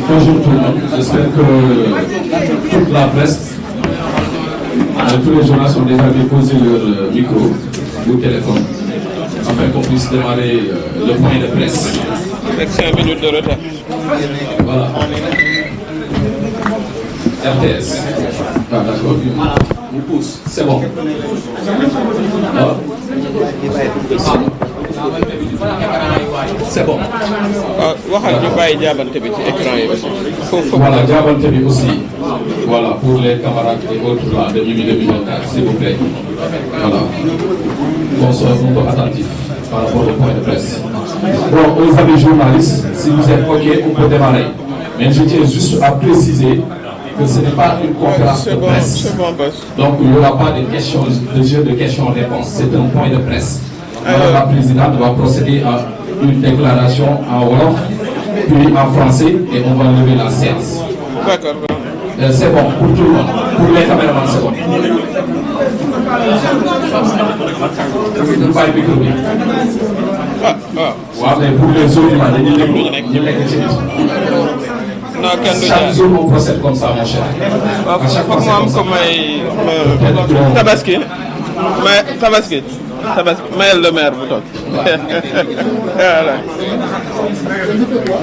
Bonjour tout le monde, j'espère que toute la presse, tous les journalistes ont déjà déposé leur micro ou téléphone afin qu'on puisse démarrer le point de presse. Avec 5 minutes de retard. Voilà. RTS. Ah, d'accord. On pousse, c'est bon. Ah. C'est bon. waxal ñu bàyyi jaabante bi ci écran yi aussi. Voilà, jaabante bi aussi. Voilà, pour les camarades et autres là de Mimi 2024, s'il vous plaît. Voilà. Qu'on soit un peu attentif par rapport au point de presse. Bon, aux amis journalistes, si vous êtes OK, on peut démarrer. Mais je tiens juste à préciser que ce n'est pas une conférence de presse. C'est bon, boss. Donc il n'y aura pas de jeu de questions-réponses. C'est un point de presse. Alors la présidente va procéder à une déclaration en wolof, puis en français, et on va lever la séance. D'accord. C'est bon pour tout le monde. Pour les caméramans, c'est bon. Bàyyi micro bi. Waaw, mais pour les autres, dañuy déglu ñu nekk ci nit. Non, kenn du Chaque jour on procède comme ça, mon cher. À chaque fois, foog mu am ko may tabaski. Mayel le maire bu toog. Voilà.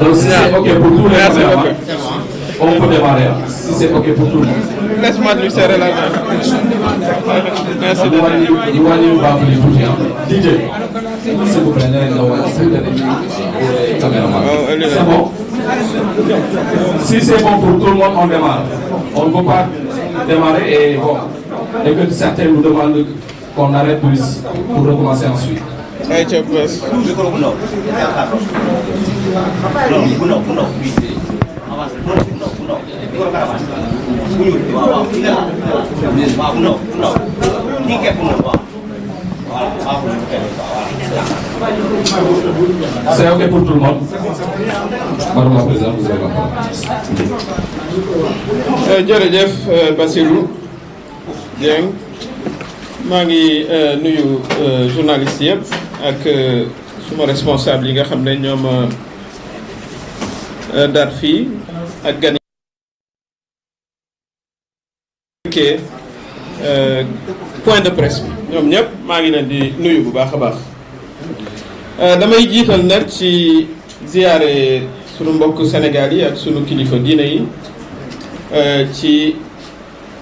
Donc si c'est OK pour tous les Merci caméramans, beaucoup. on peut démarrer. Si c'est OK pour tout le monde. Laisse-moi lui serrer la main. Merci de Nous allons bafouer tout le monde. DJ, s'il vous plaît, c'est bon. Si c'est bon pour tout le monde, on démarre. On ne peut pas démarrer et bon, et que certains nous demandent qu'on arrête pour recommencer ensuite. Hey, check this. C'est OK pour tout le monde. Madame la Présidente, vous avez la parole. Jërëjëf Bassirou Dieng maa ngi nuyu journaliste yëpp ak suma responsable yi nga xam ne ñoom daat fii ak gan yi point de presse bi ñoom ñëpp maa ngi leen di nuyu bu baax a baax damay jiital nag ci ziyaare sunu mbokk Sénégal yi ak sunu kilifa diine yi ci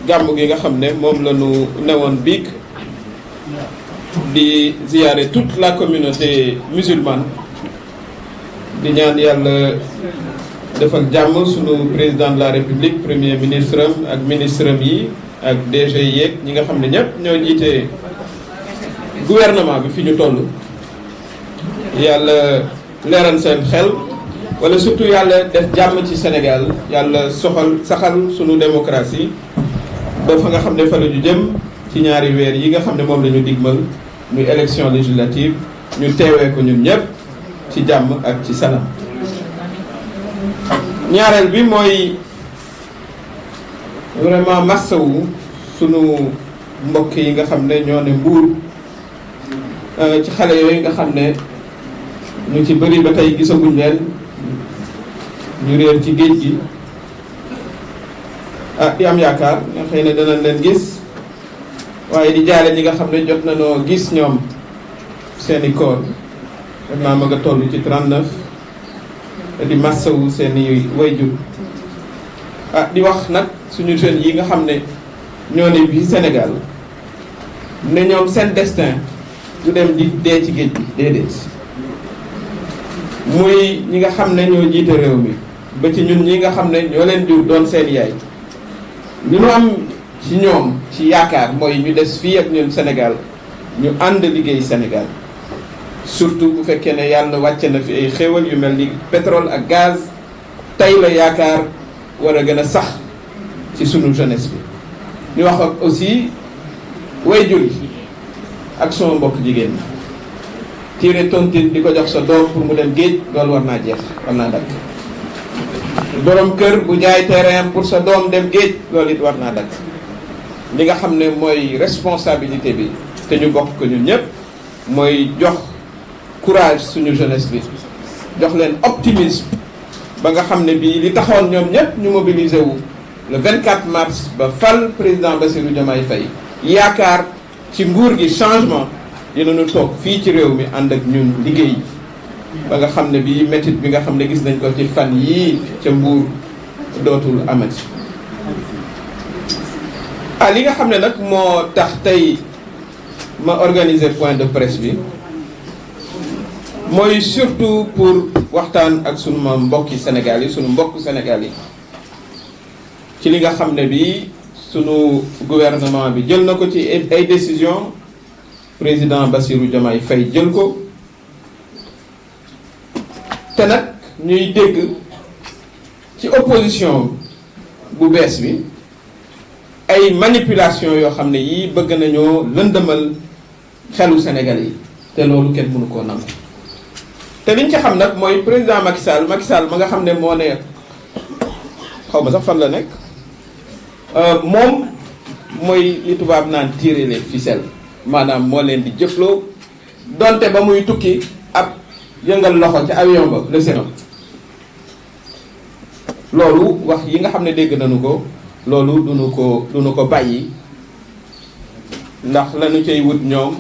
gàmmu gi nga xam ne moom la ñu newoon biig di ziyaare toute la communauté musulmane di ñaan yàlla defal jàmm sunu président de la république premier ministre am ak ministre am yi ak DG yeeg ñi nga xam ne ñëpp ñoo jiite gouvernement bi fi ñu toll yàlla leeral seen xel wala surtout yàlla def jàmm ci Sénégal yàlla saxal sunu démocratie ba fa nga xam ne fa la ñu jëm ci ñaari weer yi nga xam ne moom la ñu digmal muy élection législative ñu teewee ko ñun ñëpp ci jàmm ak ci salaam. ñaareel bi mooy vraiment massawu sunu mbokk yi nga xam ne ñoo ne Mbuur ci xale yooyu nga xam ne ñu ci bëri ba tey gisaguñ leen ñu réer ci géej gi di am yaakaar nga xëy ne danañ leen gis waaye di jaale ñi nga xam ne jot nañoo gis ñoom seeni koor def naa ma nga toll ci 39 te di massawu seeni wayjur di wax nag suñu jeunes yi nga xam ne ñoo ne bii Sénégal ne ñoom seen destin du dem di dee ci géej gi déedéet muy ñi nga xam ne ñoo jiite réew mi ba ci ñun ñi nga xam ne ñoo leen jur doon seen yaay li ñu am ci ñoom ci yaakaar mooy ñu des fii ak ñun Sénégal ñu ànd liggéey Sénégal surtout bu fekkee ne yàlla wàcce na fi ay xéewal yu mel ni pétrole ak gaz tey la yaakaar war a gën a sax ci sunu jeunesse bi. ñu wax ak aussi waajur yi ak sama mbokk jigéen ñi tiire tontine di ko jox sa doom pour mu dem géej loolu war naa jeex war naa dakk borom kër bu jaay terrain pour sa doom dem géej loolu it war naa dakk li nga xam ne mooy responsabilité bi te ñu bokk ko ñun ñëpp mooy jox courage suñu jeunesse bi jox leen optimisme ba nga xam ne bii li taxoon ñoom ñëpp ñu mobilisé wu le 24 mars ba fal président Bassirou Diomaye Faye yaakaar ci nguur gi changement dinañu toog fii ci réew mi ànd ak ñun liggéey ba nga xam ne bii métit bi nga xam ne gis nañ ko ci fan yii ca Mbuur dootul amati. li nga xam ne nag moo tax tey ma organiser point de presse bi mooy surtout pour waxtaan ak sunu mbokki Sénégal yi sunu mbokku Sénégal yi ci li nga xam ne bii sunu gouvernement bi jël na ko ci ay décision président Bassirou Diomaye Faye jël ko te nag ñuy dégg ci opposition bu bees bi ay manipulation yoo xam ne yii bëgg nañoo lëndëmal xelu Sénégal yi te loolu kenn mënu koo nangu te liñ ci xam nag mooy président Macky Sall ma nga xam ne moo ne xaw ma sax fan la nekk moom mooy li tubaab naan tirer les ficelles maanaam moo leen di jëfloo donte ba muy tukki ab yëngal loxo ca avion ba le Sénégal loolu wax yi nga xam ne dégg nañu ko loolu duñu ko bàyyi ndax lañu cay wut ñoom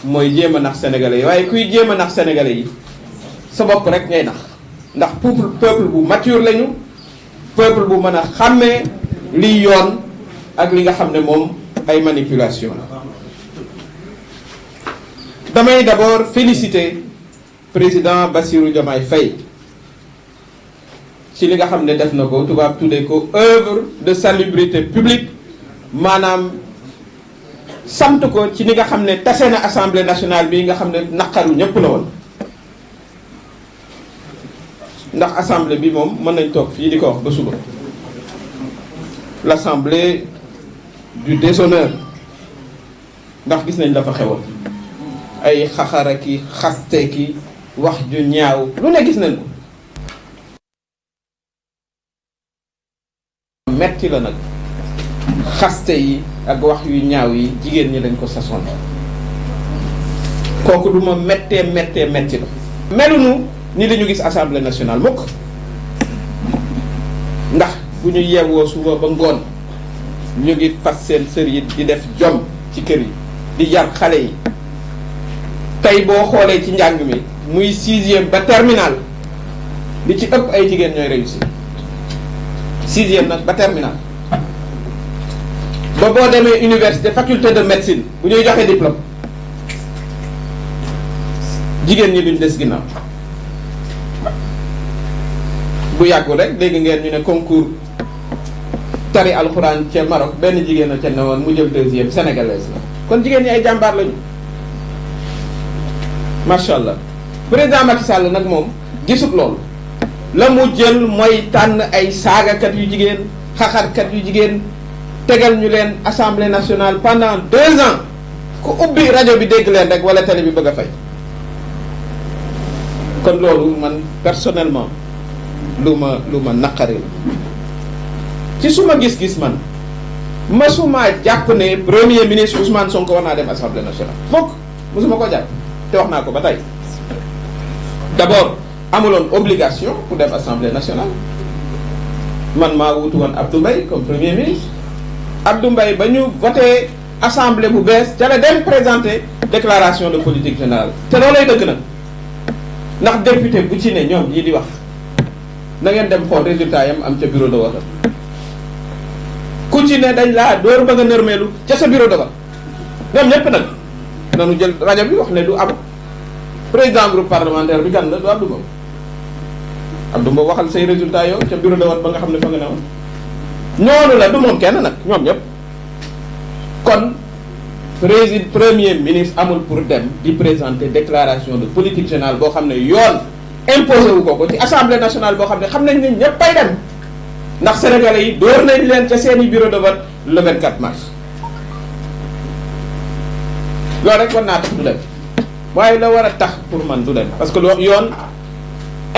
mooy jéem a nax sénégalais yi waaye kuy jéem a nax sénégalais yi sa bopp rek ngay nax ndax peuple bu mature lañu peuple bu mën a xàmmee liy yoon ak li nga xam ne moom ay manipulation la. damay d'abord féliciter président Bassirou Diomaye Faye ci li nga xam ne def na ko tubaab tuddee ko œuvre de salubrité publique maanaam sant ko ci li nga xam ne tase na assemblée nationale bi nga xam ne naqaru ñëpp la woon ndax assemblée bi moom mën nañ toog fii di ko wax ba suba l'assemblée du déshonneur ndax gis nañ la fa xewoon ay xaxara ki xaste ki wax ju ñaaw lu ne gis nañ ko metti la nag xaste yi ak wax yu ñaaw yi jigéen ñi dañ ko sasoon kooku du ma metti la melunu ni dañu gis assemblée nationale mukk ndax bu ñu yeewoo suba ba ngoon ñu ngi fas seen sër yi di def jom ci kër yi di yar xale yi tey boo xoolee ci njàng mi muy 6e ba terminal li ci ëpp ay jigéen ñooy réussir 6e nag ba terminal ba boo demee université faculté de médecine bu ñuy joxe diplôme jigéen ñi duñ des ginnaaw bu yàggul rek dégg ngeen ñu ne concours tari alxuraan ca Maroc benn jigéen a ca newoon mu jël 2e sénégalaise la kon jigéen ñi ay jàmbaar lañu macha allah. président Macky Sall nag moom gisut loolu la mu jël mooy tànn ay saagakat yu jigéen xaxarkat yu jigéen tegal ñu leen assemblée nationale pendant 2 ans ku ubbi rajo bi dégg leen rek wala télé bi bëgg a fay kon loolu man personnellement lu ma naqari la ci suma gis-gis man masuma jàpp ne premier ministre Ousmane Sonko war naa dem assemblée nationale fokk mosuma ko jàpp te wax naa ko ba tey d'abord amuloon obligation pour dem assemblée nationale man maa wutu woon Abdou Mbaye comme premier ministre Abdou Mbaye ba ñu voté assemblée bu bees ca la dem présenter déclaration de politique générale te loolay dëgg nag ndax député bu ci ne ñoom yi di wax na ngeen dem xool résultat yam am ca bureau de vote ku ci ne dañ laa door ba nga nërmeelu ca sa bureau de vote ñoom ñépp nag nanu jël rajo bi wax ne du am président groupe parlementaire bi kan la du Abdou Mbow Abdou Mbow waxal say résultat yow ca bureau de vote ba nga xam ne fa nga ne woon ñoonu la du moom kenn nag ñoom ñëpp kon premier ministre amul pour dem di présenter déclaration de politique générale boo xam ne yoon imposé wu ko ci assemblée nationale boo xam ne xam nañ ne ñëpp ay dem ndax sénégalais yi door nañ leen ca seeni bureau de vote le 24 mars loolu rek war naa tax du dem waaye la war a tax pour man du dem parce que loolu yoon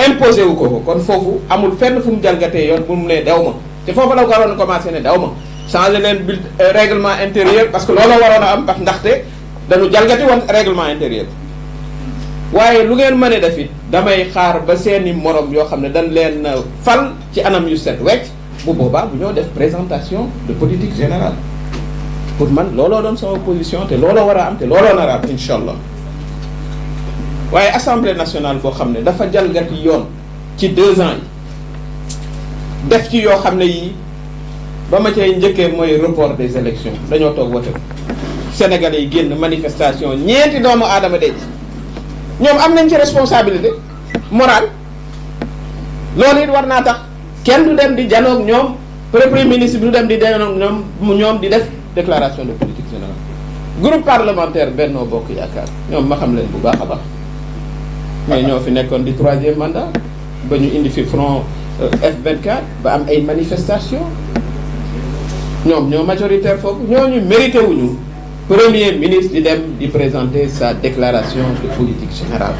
imposé wu ko kon foofu amul fenn fu mu jalgatee yoon bu mu ne dew ma te foofu la ko waroon commencé ne dew ma changer leen règlement intérieur parce que loolu waroon a am ndaxte dañu jalgati woon règlement intérieur waaye lu ngeen mën a def it damay xaar ba seeni morom yoo xam ne dañ leen fal ci anam yu set wecc bu boobaa bu ñoo def présentation de politique générale. pour man looloo doon sama position te looloo war a am te looloo nar a am incha allah waaye assemblée nationale boo xam ne dafa jalgati yoon ci 2 ans yi def ci yoo xam ne yii ba ma cay njëkkee mooy report des élections dañoo toog wote Sénégalais yi génn manifestation ñeenti doomu aadama de ñoom am nañ ci responsabilité morale loolu it war naa tax kenn du dem di janoog ñoom premier ministre bi du dem di janoog ñoom di def déclaration de politique générale. Groupe parlementaire Benno Bokk Yaakaar ñoom ma xam leen bu baax a baax mais ñoo fi nekkoon di 3e mandat ba ñu indi fi front F24 ba am ay manifestation ñoom ñoo majoritaire foofu ñooñu mérité wuñu premier ministre di dem di présenter sa déclaration de politique générale.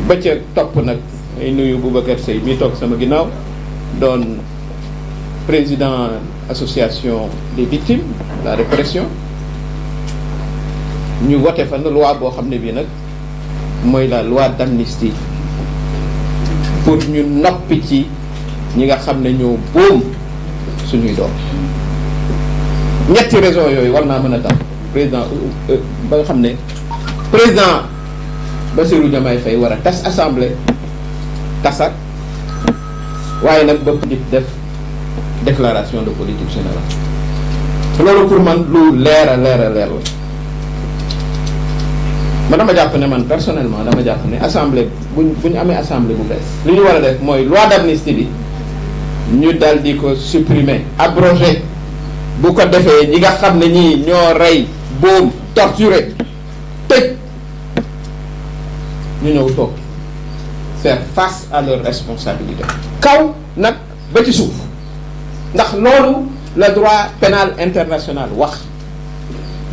ba ca topp nag ay nuyu Boubacar Seye mi toog sama ginnaaw doon président association des victimes de la répression ñu wote fa na loi boo xam ne bii nag mooy la loi d'amnistie pour ñu noppi ci ñi nga xam ne ñoo boom suñuy doom. ñetti raison yooyu war naa mën a tax président ba nga xam ne président Bassirou Diomaye Faye war a tas assemblée tasat waaye nag ba di def déclaration de politique générale. loolu pour man lu leer a leer la man dama jàpp ne man personnellement dama jàpp ne assemblée bu ñu amee assemblée bu bees li ñu war a def mooy loi d'amnistie bi ñu dal di ko supprimer abroger. bu ko defee ñi nga xam ne ñii ñoo rey boom torturé tëj ñu ñëw toog faire face à leur responsabilité kaw nag ba ci suuf ndax loolu le droit pénal international wax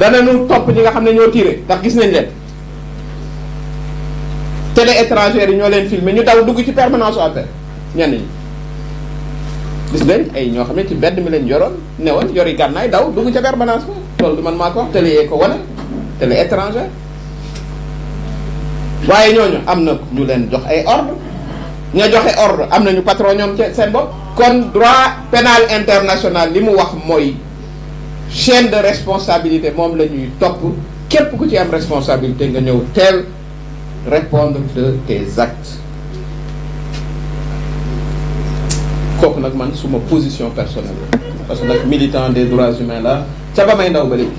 danañu topp ñi nga xam ne ñoo tiré ndax gis nañ leen télé étrangère yi ñoo leen filmé ñu daw dugg ci permanence affaire ñenn ñi gis nañ ay ñoo xam ne ci mbedd mi leen yoroon newoon yori gànnaay daw dugg ca permanence ba loolu du man maa ko wax télé yee ko wane télé étranger waaye ñooñu am na ñu leen jox ay ordre ña joxe ordre am nañu patron ñoom seen bopp. kon droit pénal international li mu wax mooy chaîne de responsabilité moom la ñuy topp képp ku ci am responsabilité nga ñëw teel répondre de tes actes. kooku nag man suma position personnelle parce que nag militant des droits humains la ca ba may ndaw ba léegi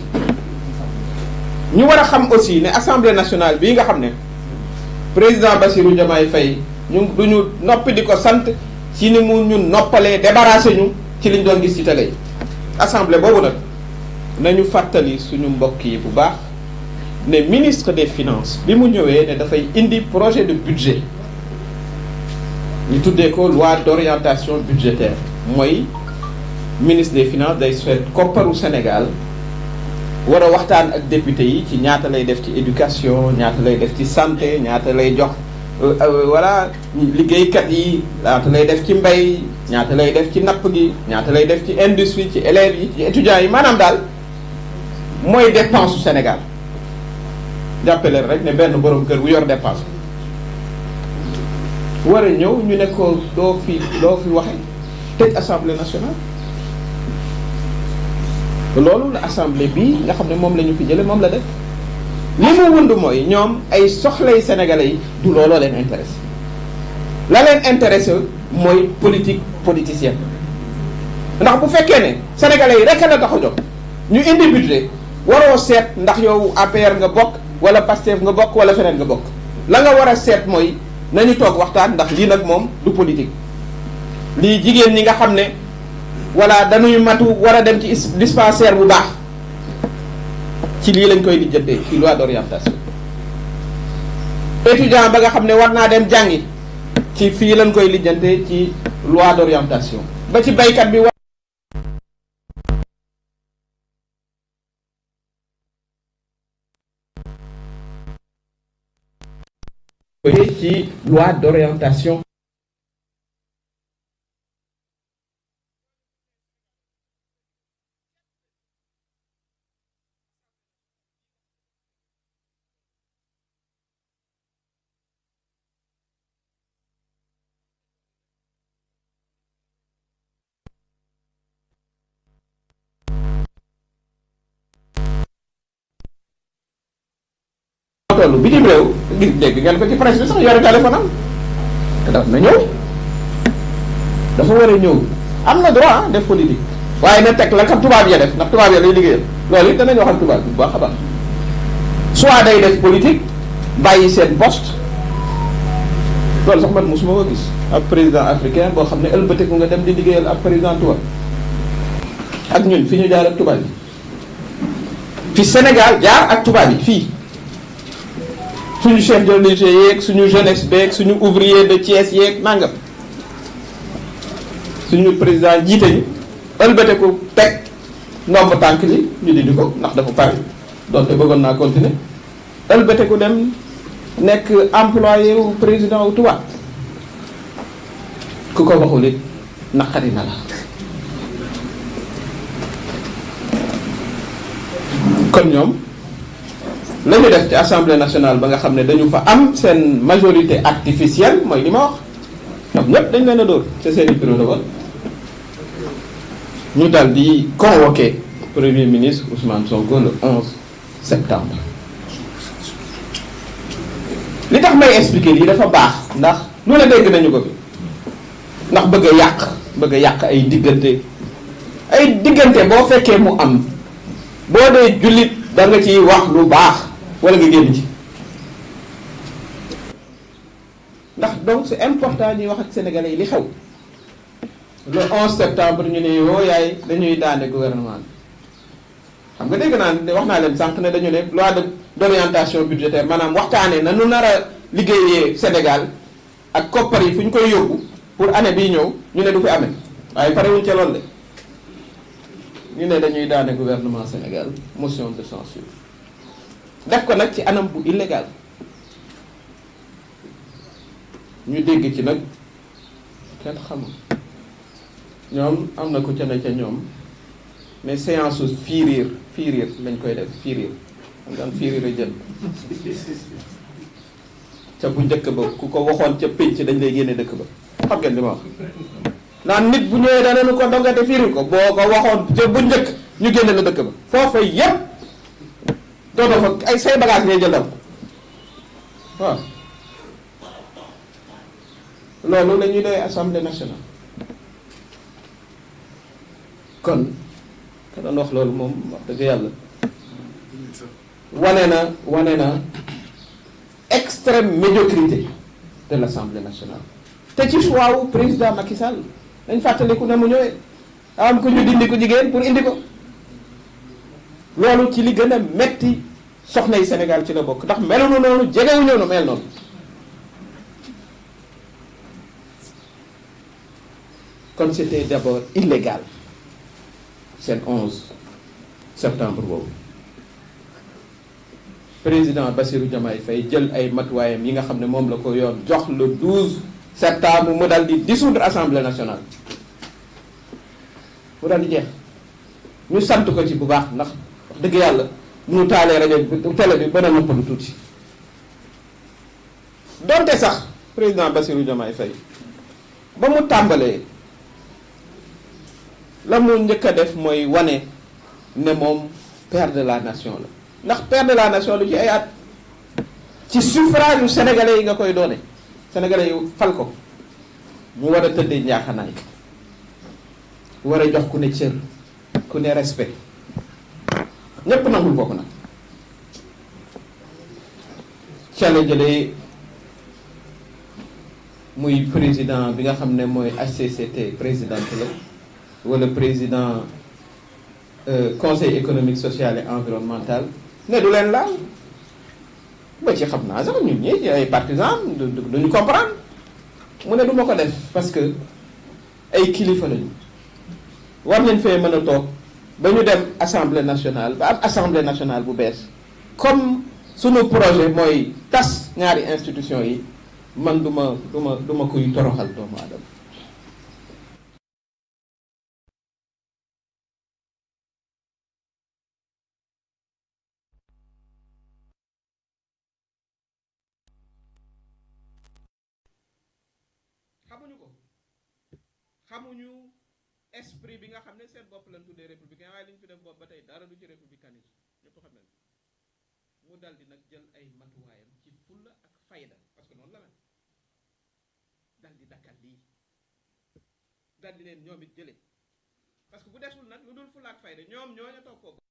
ñu war a xam aussi ne assemblée nationale bii nga xam ne président Bassirou Diomaye Faye ñu du ñu noppi di ko sant ci ni mu ñu noppalee débarrassé ñu ci liñ doon gis ci télé yi. assemblée boobu nag nañu fàttali suñu mbokk yi bu baax ne ministre des finances bi mu ñëwee ne dafay indi projet de budget ñu tuddee ko loi d'orientation budgétaire mooy ministre des finances day seet kopparu Sénégal war a waxtaan ak député yi ci ñaata lay def ci éducation ñaata lay def ci santé ñaata lay jox voilà liggéeykat yi ñaata lay def ci mbay ñaata lay def ci napp gi ñaata lay def ci industrie ci élèves yi ci étudiants yi maanaam daal mooy dépense su Sénégal jàppaleen rek ne benn borom kër bu yor dépense war a ñëw ñu ne ko doo fi waxe tëj assemblée nationale loolu la assemblée bii nga xam ne moom la ñu fi jële moom la def li mu wund mooy ñoom ay soxlay sénégalais yi du looloo leen intéressé la leen intéressé mooy politique politicienne ndax bu fekkee ne sénégalais yi rek la tax a jóg ñu indi budget waroo seet ndax yow APR nga bokk wala Pastef nga bokk wala feneen nga bokk la nga war a seet mooy nañu toog waxtaan ndax lii nag moom du politique lii jigéen ñi nga xam ne voilà dañuy matu war a dem ci dispensaire bu baax ci lii lañ koy lijjantee ci loi d'orientation étudiant ba nga xam ne war naa dem jàngi ci fii lañ koy lijjantee ci loi d'orientation ba ci baykat bi ci loi d'orientation toll bitim réew gis dégg ngeen ko ci presse bi sax yore téléphone am te daf na ñëw dafa war a ñëw am na droit def politique waaye na teg la kat tubaab ya def ndax tubaab ya lay liggéeyal loolu it danañ wax ak tubaab bi bu baax a baax soit day def politique bàyyi seen poste loolu sax man mosuma ko gis ab président africain boo xam ne ëlbatiku nga dem di liggéeyal ab président tubaab ak ñun fi ñu jaar ak tubaab yi fi Sénégal jaar ak tubaab yi fii suñu chef de l'unité yeeg suñu jeunesse beeg suñu ouvrier de Thiès yeeg nangam suñu président jiite ñu ëlbatiku teg ndomb tànk li ñu dindi ko ndax dafa pare donte bëggoon naa continuer ëlbatiku dem nekk employé wu président wu tubaab ku ko waxul it naqari na la kon ñoom la ñu def ci assemblée nationale ba nga xam ne dañu fa am seen majorité artificielle mooy li ma wax ñoom ñëpp dañ leen a dóor ci seen i bureau de vote ñu dal di convoqué premier ministre Ousmane Sonko le 11 septembre li tax may expliquer lii dafa baax ndax lu ne dégg nañu ko fi ndax bëgg a yàq ay diggante boo fekkee mu am boo dee jullit da nga ciy wax lu baax wala nga génn ci ndax donc c'est important ñuy wax ak sénégalais yi li xew le 11 septembre ñu ne yoo yaay dañuy daane gouvernement bi xam nga dégg naa ne wax naa leen sànq ne dañu ne loi d'orientation budgétaire maanaam waxtaanee na nu nar a liggéeyee Sénégal ak koppar yi fu ñu koy yóbbu pour année bii ñëw ñu ne du fi amee waaye pare wuñ ca loolu de ñu ne dañuy daane gouvernement Sénégal motion de censure def ko nag ci anam bu illégal ñu dégg ci nag kenn xamul ñoom am na ku ca ne ca ñoom mais séance su fiiriir lañ koy def fiiriir xam daan fiiriir a jël ca bu njëkk ba ku ko waxoon ca pénc dañ lay génne dëkk ba xam ngeen li ma wax naan nit bu ñëwee danañu ko dongate fiiriir ko boo ko waxoon ca bu njëkk ñu génne la dëkk ba foofa yépp dootoo fa ay say bagage ngay jëndal waaw loolu la ñuy doy assemblée nationale kon ka doon wax loolu moom wax dëgg yàlla wane na extrême médiocrité de l'Assemblée nationale te ci choix wu président Macky Sall dañ fàttaliku ne mu ñëwee am ko ñu dindi ko jigéen pour indi ko loolu ci li gën a metti soxna yi Sénégal ci la bokk ndax meluñu noonu jegewuñu noonu mel noonu kon c'était d'abord illégal seen 11 septembre boobu président Bassirou Diomaye Faye jël ay matuwaayam yi nga xam ne moom la ko yoon jox le 12 septembre mu dal di dissoudre assemblée nationale mu dal di jeex ñu sant ko ci bu baax ndax wax dëgg yàlla bu ñu taalee rajo télé bi bën a noppalu tuuti donte sax président Bassirou Diomaye Faye ba mu tàmbalee la mu njëkk a def mooy wane ne moom père de la nation la ndax père de la nation lu ci ay at ci suffrage yu sénégalais yi nga koy doone sénégalais yu fal ko mu war a tëddee njaaxanaay war a jox ku ne cër ku ne respect ñépp nangul kooku nag ca la jëlee muy président bi nga xam ne mooy HCCT présidente la wala président conseil économique social et environnemental ne du leen laal ba ci xam naa sax ñun ñii ci ay partisans duñu comprendre mu ne du ma ko def parce que ay kilifa lañu war nañ fee mën a toog ba ñu dem assemblée nationale ba am assemblée nationale bu bees comme sunu projet mooy tas ñaari institution yi man du ma kuy toroxal doomu aadama xamuñu esprit bi nga xam ne seen bopp lañ tuddee républicain waaye li ñu fi def bopp ba tey dara du ci républicanisme ñëpp xam nañ mu dal di nag jël ay matuwaayam ci fulla ak fayda parce que noonu la mel dal di dakkal lii dal di leen ñoom it jële parce que bu desul nag lu dul fulla ak fayda ñoom ñooñu toog foofu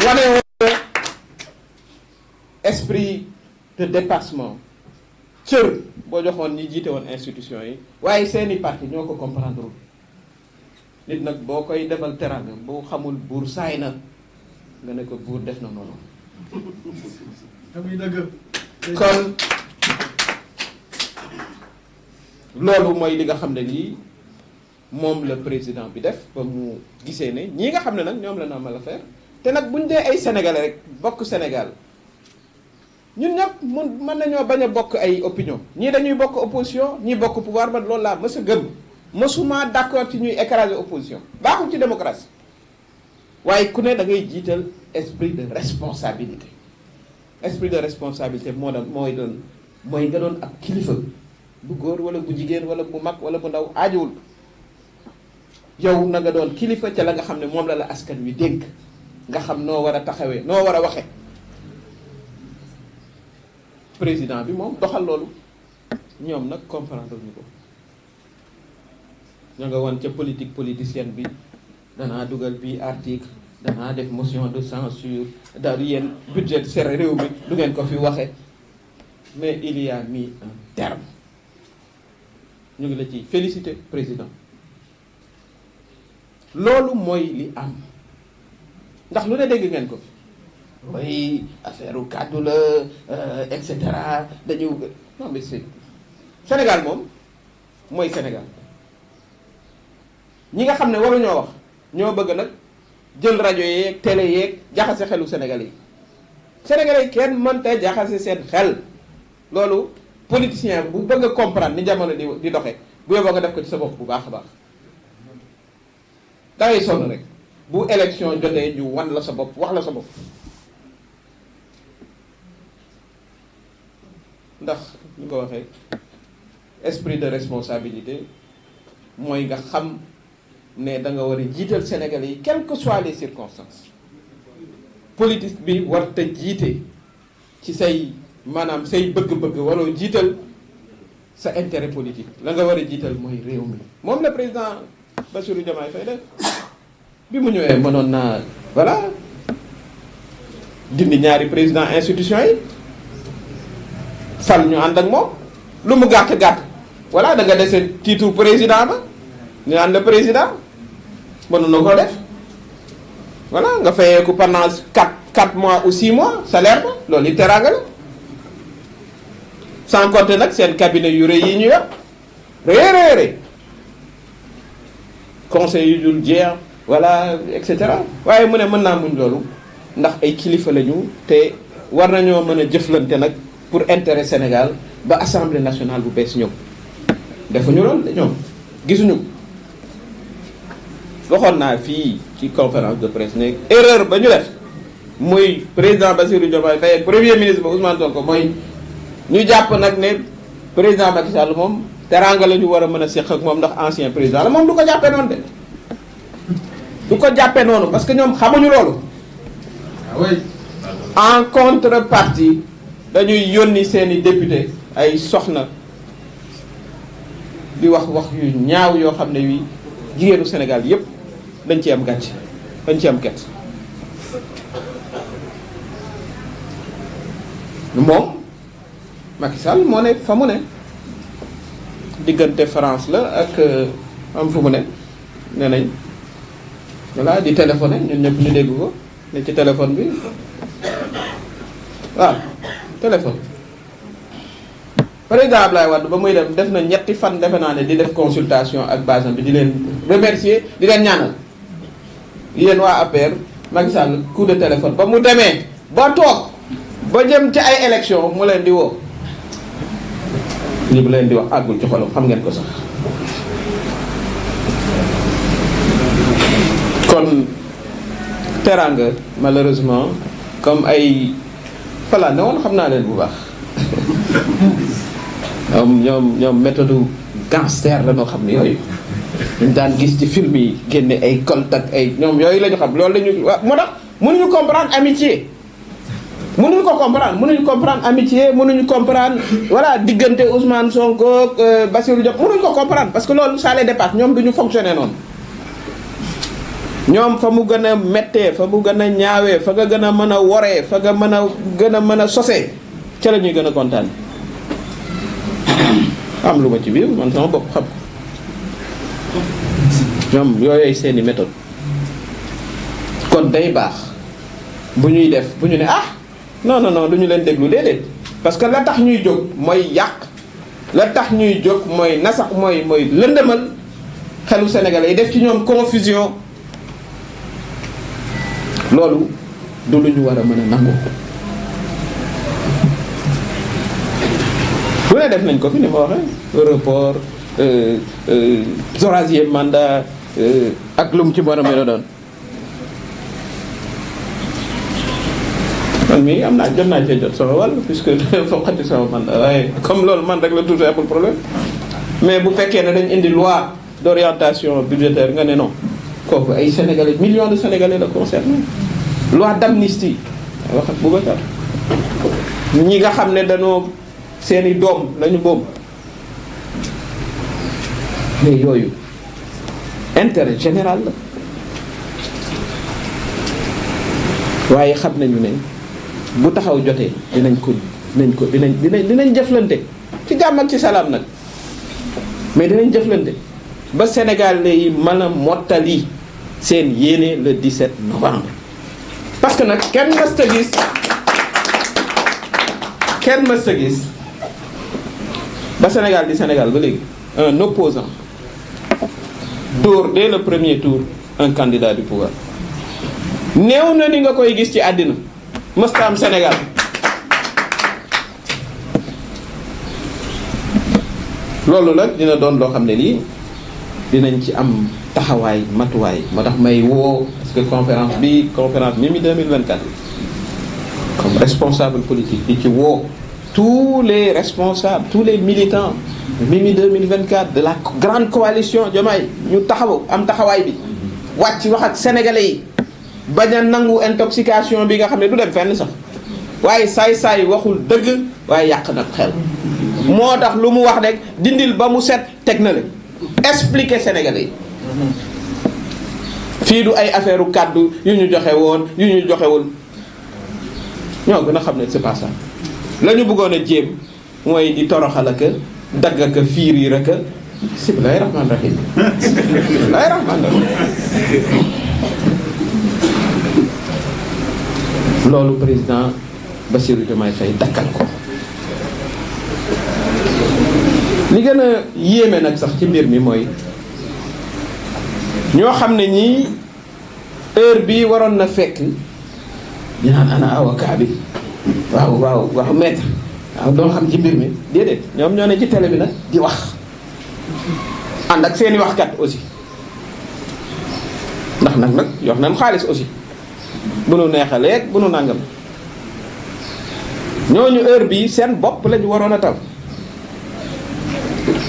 wane woon esprit de dépassement cër boo joxoon ñi jiite woon institution yi waaye seeni parti ñoo ko comprendre nit nag boo koy defal teranga boo xamul buur saay na nga ne ko buur def na noonu kon loolu mooy li nga xam ne lii moom la président bi def ba mu gisee ne ñii nga xam ne nag ñoom la na amal affaire te nag buñ dee ay sénégalais rek bokk Sénégal ñun ñëpp mën nañoo bañ a bokk ay opinion ñii dañuy bokk opposition ñii bokk pouvoir ba loolu laa mës a gëm mësuma d'accord ci ñuy écraser opposition baaxul ci démocratie waaye ku ne da ngay jiital esprit de responsabilité esprit de responsabilité mooy nga doon ab kilifa bu góor wala bu jigéen wala bu mag wala bu ndaw aajowul yow na nga doon kilifa ca la nga xam ne moom la askan wi dénk nga xam noo war a taxawee noo war a waxe président bi moom doxal loolu ñoom nag comprendre ñu ko ña nga woon ca politique politicienne bi danaa dugal bii article danaa def motion de censure daal di yéen budget serré réew mi du ngeen ko fi waxe mais il y a mis un terme ñu ngi la ci féliciter président loolu mooy li am ndax lu ne dégg ngeen ko fi mooy affaire u kàddu la et cetera dañu non mais c'est Sénégal moom mooy Sénégal ñi nga xam ne waruñoo wax ñoo bëgg nag jël rajo yeeg télé yeeg jaxase xelu Sénégalais yi Sénégalais yi kenn mënta jaxase seen xel loolu politicien bu bëgg a comprendre ni jamono di doxe bu yóbboo nga def ko ci sa bopp bu baax a baax dangay sonn rek bu élection jotee ñu wan la sa bopp wax la sa bopp ndax ñu ko waxee esprit de responsabilité mooy nga xam ne da nga war a jiital Sénégalais yi quelles que soient les circonstances politique bi war te jiite ci say maanaam say bëgg-bëgg waroo jiital sa intérêt politique la nga war a jiital mooy réew mi moom la président Bassirou Diomaye Faye def bi mu ñëwee mënoon naa voilà dindi ñaari président institution yi fal ñu ànd ak moom lu mu gàtt-gàtt voilà da nga dese titre président ba ñu ànd président mënoon na koo def voilà nga fayeeku pendant 4 mois ou 6 mois salaire ba loolu it teraanga la sans compter nag seen cabinet yu rëy yi ñu yor rëy conseil yu dul jeex voilà et cetera waaye mu ne mën naa muñ loolu ndax ay kilifa lañu te war nañoo mën a jëflante nag pour intérêt Sénégal ba assemblée nationale bu bees ñëw defuñu loolu de ñoom gisuñu waxoon naa fii ci conférence de presse ne erreur ba ñu def muy président Bassirou Diomaye Faye ak premier ministre ba Ousmane Sonko mooy ñu jàpp nag ne président Macky Sall moom teraanga la ñu war a mën a séq ak moom ndax ancien président la moom du ko jàppee noonu de du ko jàppee noonu parce que ñoom xamuñu loolu en contrepartie dañuy yónni seeni député ay soxna di wax yu ñaaw yoo xam ne wi jigéenu Sénégal yépp dañ ci am gàcc dañ ci am ket moom Macky Sall moo ne fa mu ne diggante France la ak am fu mu ne nee nañ voilà di téléphoné ñun ñëpp ñu dégg ko ne ci téléphone bi waaw téléphone président Ablaye Wade ba muy dem def na ñetti fan defe naa ne di def consultation ak base bi di leen remercier di leen ñaanal yéen waa APR Macky Sall coup de téléphone ba mu demee ba toog ba jëm ci ay élection mu leen di woo li bu leen di wax àggul ci xolam xam ngeen ko sax kon teranga malheureusement comme ay voilà ne woon xam naa leen bu baax ñoom méthode gangster la noo xam ne yooyu ñu daan gis ci film yi génne ay colt ak ay ñoom yooyu la ñu xam loolu la ñu waaw moo tax mënuñu comprendre amitié mënuñu ko comprendre mënuñu comprendre amitié mënuñu comprendre voilà diggante Ousmane Sonko Bassirou Diop mënuñu ko comprendre parce que loolu ça les dépasse ñoom duñu fonctionner noonu ñoom fa mu gën a méttee fa mu gën a ñaawee fa nga gën a mën a woree fa nga gën a mën a sosee ca la ñuy gën a kontaan am lu ma ci biir man sama bopp xam ko ñoom yooyu seeni méthode kon day baax bu ñuy def bu ñu ne ah non du ñu leen déglu déedéet parce que la tax ñuy jóg mooy yàq la tax ñuy jóg mooy nasax mooy lëndëmal xelu sénégalais yi def ci ñoom confusion loolu du lu ñu war a mën a nangu lu ne def nañ ko fi ni ma waxee report troisième mandat ak lu mu ci war a mën a doon man mii am naa jot naa cee jot sama wàll puisque foqati sama mandat waaye comme loolu man rek la toujours amul problème mais bu fekkee ne dañ indi loi d'orientation budgétaire nga ne non kooku ay sénégalais millions de sénégalais la concerné loi d'amnistie wax ak Boubacar ñi nga xam ne dañoo seeni doom lañu boobu mais yooyu intérêt général la waaye xam nañu ne bu taxaw jotee dinañ jëflante ci jàmm ak ci salaam nag mais dinañ jëflante ba Sénégalais yi mën a mottali seen yéene le 17 novembre parce que nag kenn mës ta gis ba Sénégal di Sénégal ba léegi un opposant dóor dès le premier tour un candidat du pouvoir néew na ni nga koy gis ci àddina mësta am Sénégal loolu nag dina doon loo xam ne lii dinañ ci am taxawaay matuwaay moo tax may woo parce que conférence Mimi 2024 comme responsable politique di ci woo tous les responsables tous les militants Mimi 2024 de la grande coalition Diomaye ñu am taxawaay bi wàcc wax ak sénégalais yi bañ a nangu intoxication bi nga xam ne du dem fenn sax waaye saay waxul dëgg waaye yàq nag xel moo tax lu mu wax rek dindil ba mu set teg na la expliquer sénégalais yi fii du ay affaire u kàddu yu ñu joxe woon yu ñu joxewul ñoo gën a xam ne c'est pas ça la ñu bëggoon a jéem mooy di toroxal ak dagg ak fiir yi rek bismillaahi rahmaani rahiim bismillaahi rahmaani rahiim loolu président Bassirou Diomaye Faye dakkal ko li gën a yéeme nag sax ci mbir mi mooy ñoo xam ne ñii heure bii waroon na fekk ñu naan ana avocat bi waaw maître waaw doo xam ci mbir mi déedéet ñoom ñoo ne ci télé bi nag di wax ànd ak seeni waxkat aussi ndax nag yox nañ xaalis aussi bu nu neexalee bu nu nàngam ñooñu heure bii seen bopp lañu waroon a taw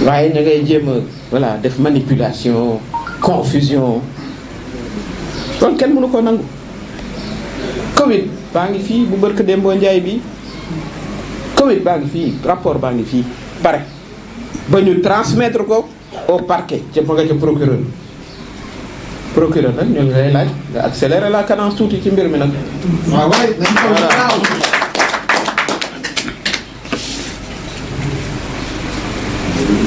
waaye ñu ngay jéem a voilà def manipulation confusion loolu kenn mënu ko nangu. Covid baa ngi fii bu barke Dembo Njaay bi Covid baa ngi fii rapport baa ngi fii pare ba ñu transmettre ko au parquet ca ma nga ca procureur nag ñu lay laaj nga accélérer la cadence tuuti ci mbir mi nag. waaw waay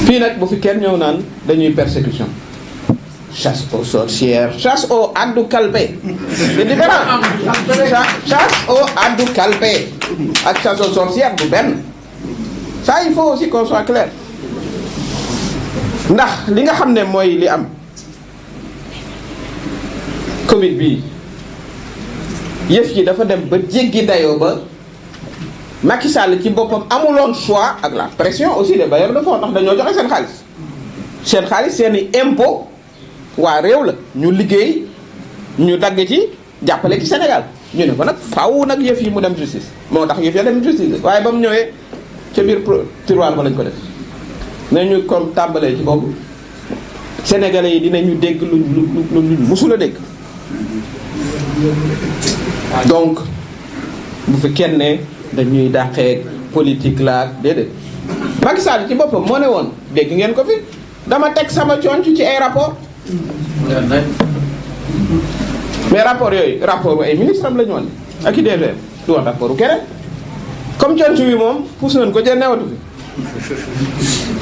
fii nag bu fi kenn ñëw naan dañuy persécution chasse aux sorcières chasse aux addu kalpe c'est différent chasse aux addu kalpe ak chasse aux sorcières du benn ça il faut aussi qu'on soit clair ndax li nga xam ne mooy li am Covid bi yëf yi dafa dem ba jéggi dayoo ba Macky Sall ci boppam amuloon choix ak la pression aussi des bailleurs de fonds ndax dañoo joxe seen xaalis seeni impôt waa réew la ñu liggéey ñu dagg ci jàppale ci Sénégal ñu ne ko nag faaw nag yëf yi mu dem justice moo tax yëf ya dem justice waaye ba mu ñëwee ca biir tiroir ba lañ ko def nañu comme tàmbalee ci boobu sénégalais yi dinañu dégg lu musul a dégg. donc bu fi kenn ne dañuy dàqee politique la déedéet Macky Sall ci boppam moo ne woon dégg ngeen ko fi dama teg sama conc ci ay rapport mais rapport yooyu rapport ay ministre am la ñu woon ak i DG du woon rapport u keneen comme conc bi moom pousse nañ ko jël newatu fi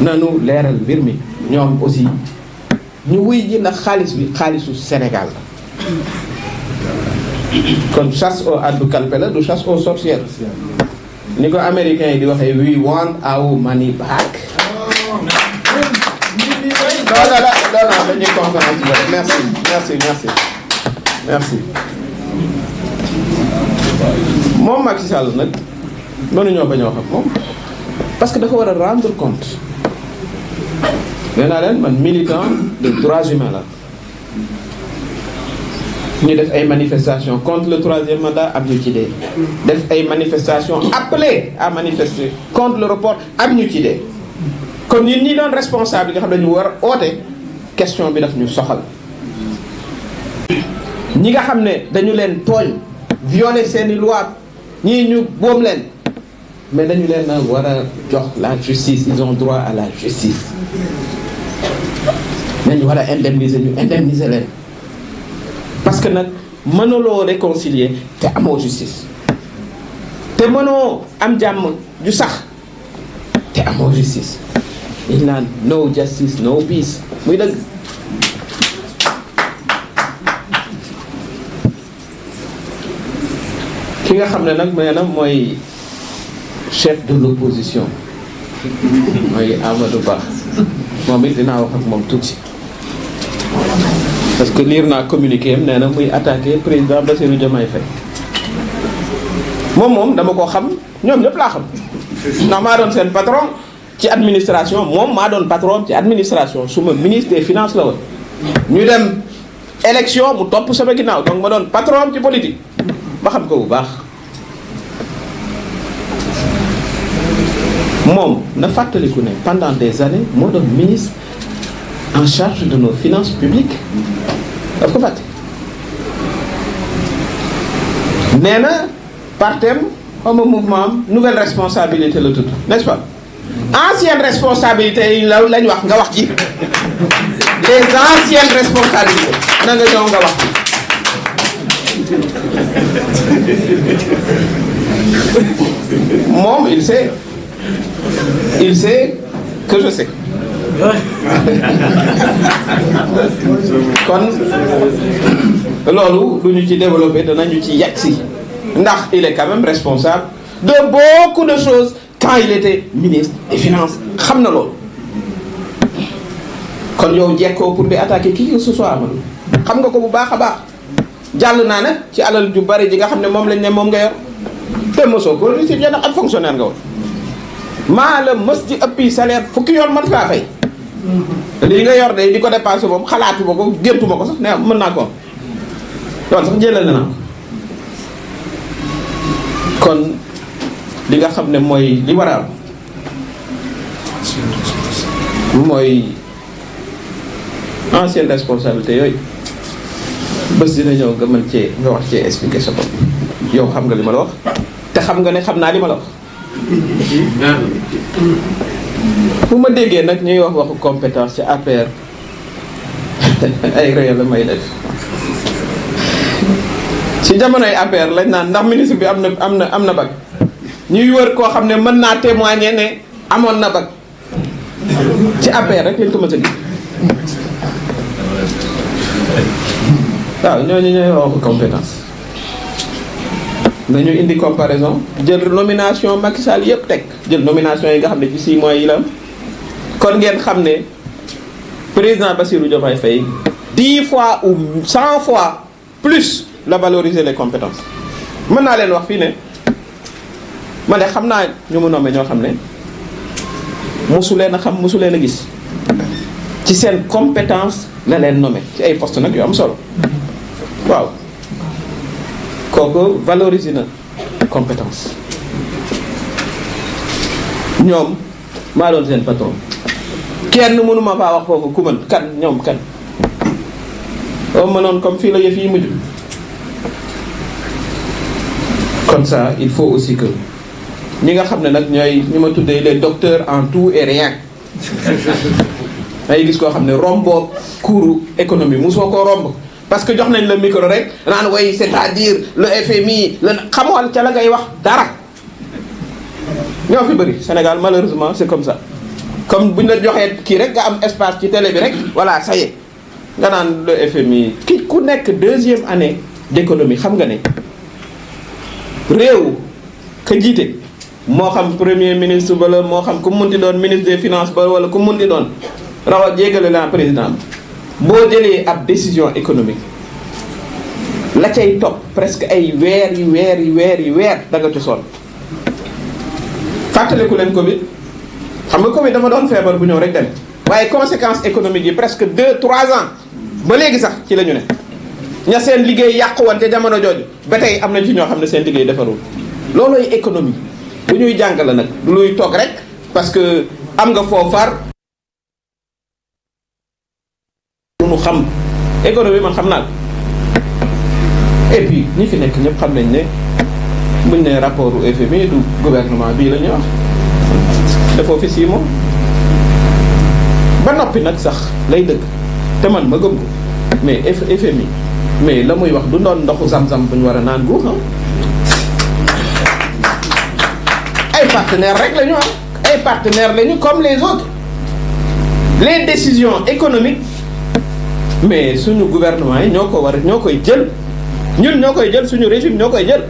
nanu leeral mbir mi ñoom aussi ñu wuy ji ndax xaalis bi xaalisu Sénégal la kon chasse aux addu kalpe la du chasse aux sorcières ni ko américains yi di waxee we want our money back. non dañuy conférence bi merci moom Macky Sall nag mënuñoo bañ a wax ak moom parce que dafa war a rendre compte nee naa leen man militant des droits humains la ñu def ay manifestations contre le 3e mandat am ñu ci dee def ay manifestations appelées à manifester contre le report am ñu ci dee kon ñun ñi doon responsable yi nga xam ne ñu war a oote question bi daf ñu soxal ñi nga xam ne dañu leen tooñ violer seeni loi ñii ñu boom leen mais dañu leen a war a jox la justice ils ont droit à la justice nañu war a indemniser ñu indemniser leen parce que nag mënuloo réconcilier te amoo justice te mënoo am jàmm ju sax te amoo justice il naan no justice no peace muy dëgg ki nga xam ne nag nee na mooy chef de l'opposition mooy Amadou Ba moom it dinaa wax ak moom tuuti parce que lire naa communiqué am nee na muy attaqué président Bassirou Diomaye Faye moom dama ko xam ñoom ñëpp laa xam ndax maa doon seen patron ci administration moom maa doon patron ci administration suma ministre des finances la woon ñu dem élection mu topp sama ginnaaw donc ma doon patron ci politique ma xam ko bu baax moom na fàttaliku ne pendant des années moo doon ministre en charge de nos finances publiques daf ko fàtte nee na partem xawma mouvement am nouvelle responsabilité la tudd n'est-ce pas ancienne responsabilité yi lañ wax nga wax ci les anciennes responsabilités na nga ñëw nga wax moom il sait que je sais kon loolu lu ñu ci développé danañu ci yegg si ndax il est quand même responsable de beaucoup de choses quand il était ministre des finances xam na loolu kon yow jekkoo pour di attaquer qui que ce soit Amadou xam nga ko bu baax a baax jàll naa nag ci alal ju bari ji nga xam ne moom lañ ne moom nga yor te mosoo ko li si ndax ak fonctionnaire nga woon maa la mës ci ëppi salaire fukki yoon man faa fay lii nga yor de di ko dépensé moom xalaatuma ko géntuma ko sax ne mën naa ko loolu sax jëlal na kon li nga xam ne mooy li waral mooy ancienne responsabilité yooyu bés dina ñëw nga mën cee nga wax cee expliquer sa bopp yow xam nga li ma la wax te xam nga ne xam naa li ma la wax bu ma déggee nag ñuy wax waxu compétence ci APR ay réew la may def ci jamonoy APR lañ naan ndax ministre bi am na bac ñuy wër koo xam ne mën naa témoigner ne amoon na bac ci APR rek lañ ko mën a gis waaw ñooñu ñooy waxu compétence nañu indi comparaison jël nomination Macky Sall yëpp teg jël nomination yi nga xam ne ci 6 mois yi la am kon ngeen xam ne président Bassirou Diomaye Faye 10 fois ou 100 fois plus la valoriser les compétences mën naa leen wax fii ne man de xam naa ñu mu nommé ñoo xam ne mosu leen a xam mosu leen a gis ci seen compétence la leen nommé ci ay poste nag yu am solo waaw kooku valoriser na compétence. ñoom maa doon seen patron kenn mënuma faa wax foofu ku mën kan ñoom kan oo mënoon comme fii la yëf yi mujj. Comme ça il faut aussi que ñi nga xam ne nag ñooy ñu ma tuddee les docteurs en tout et rien ay gis koo xam ne romboo cours économie mosoo koo romb parce que jox nañ la micro rek naan way c'est-à-dire le FMI la xamoon ca la ngay wax dara. ñoo fi bëri Sénégal malheureusement c'est comme ça comme buñ la joxee kii rek nga am espace ci télé bi rek voilà ça y est nga naan le FMI ki ku nekk deuxième année d'économie xam nga ne réew ka jiite moo xam premier ministre ba la moo xam ku munti doon ministre des finances ba wala ku munti doon rawat jéegale la président boo jëlee ab décision économique la cay topp presque ay weer da nga ci sonn. fàttaliku leen Covid xam nga Covid dafa doon feebar bu ñëw rek dem waaye conséquences économiques yi presque 2-3 ans ba léegi sax ci la ñu ne ña seen liggéey yàqu woon ca jamono jooju ba tey am na ci ñoo xam ne seen liggéey defarul loolooy économie bu ñuy jàngale nag luy toog rek parce que am nga foofar lu xam économie man xam naa et puis ñi fi nekk ñëpp xam nañ ne buñ ne rapport u FMI du gouvernement bii la ñuy wax dafa fi sii moom ba noppi nag sax lay dëgg te man ma gëm ko mais FMI mais la muy wax du doon ndoxu zam-zam bu ñu war a naan guux ay partenaires rek la ñu am ay partenaires lañu comme les autres les décisions économiques mais suñu gouvernement yi ñoo ko war a ñoo koy jël ñun ñoo koy jël suñu régime ñoo koy jël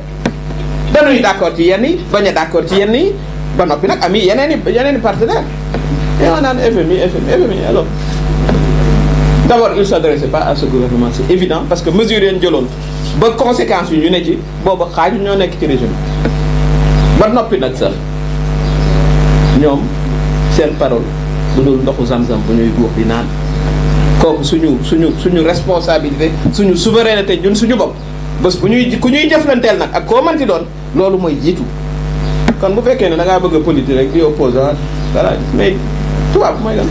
dañuy d'accord ci yenn yi bañ a d'accord ci yenn yi ba noppi nag am yeneen i partenaires yoo naan FMI alors d'abord il s'adressait pas à ce gouvernement c'est évident parce que mesures yeen jëloon ba conséquences yu ñu ne ci booba xaaju ñoo nekk ci régime ba noppi nag sax ñoom seen parole bu dul ndoxu zam-zam bu ñuy guux di naan kooku suñu responsabilité suñu souveraineté ñun suñu bopp bés bu ñuy ku ñuy jëflanteel nag ak koo mënti doon loolu mooy jiitu kon bu fekkee ne da ngaa bëgg a politique rek di opposant voilà mais tubaab mooy lan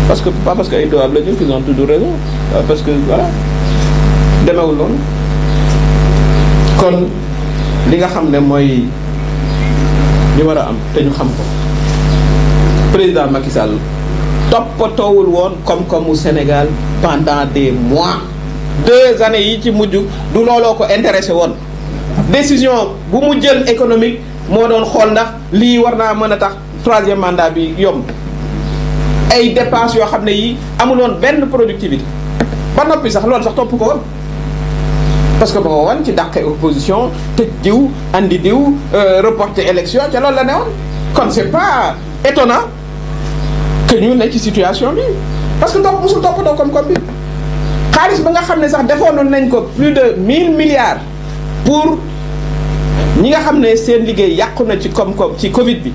parce que pas parce que ay tubaab la ñu qu'ils ont toujours raison parce que voilà demewul noonu kon li nga xam ne mooy li war a am te ñu xam ko président Macky Sall toppatoowul woon koom-koomu Sénégal pendant des mois 2 années yi ci mujj du looloo ko intéressé woon décision bu mu jël économique moo doon xool ndax lii war naa mën a tax 3e mandat bi yomb ay dépenses yoo xam ne yi amuloon benn productivité ba noppi sax loolu sax topp ko woon parce que ba ko woon ci dàqe opposition tëj diw andi diw reporter élection ca loolu la ne woon kon c'est pas étonnant que ñu ne ci situation bi parce que topp musul toppatoo koom-koom bi xaalis ba nga xam ne sax defoon nañ ko plus de 1000 milliards pour ñi nga xam ne seen liggéey yàqu na ci koom-koom ci Covid bi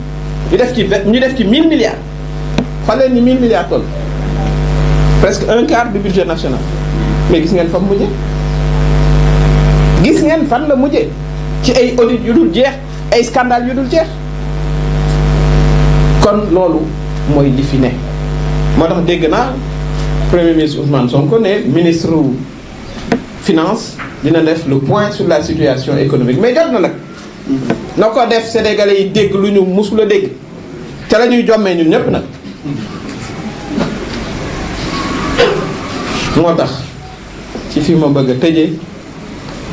ñu def ci 1000 milliards fan leen ni 1000 milliards toll presque 1/4 du budget national mais gis ngeen fan mujjee gis ngeen fan la mujjee ci ay audit yu dul jeex ay scandale yu dul jeex kon loolu mooy li fi ne moo tax dégg naa premier ministre Ousmane Sonko ne ministre finance dina def le point sur la situation économique mais jot na nag na ko def sénégalais yi dégg lu ñu musul a dégg ca la ñuy jommee ñun ñëpp nag moo tax ci fi ma bëgg a tëjee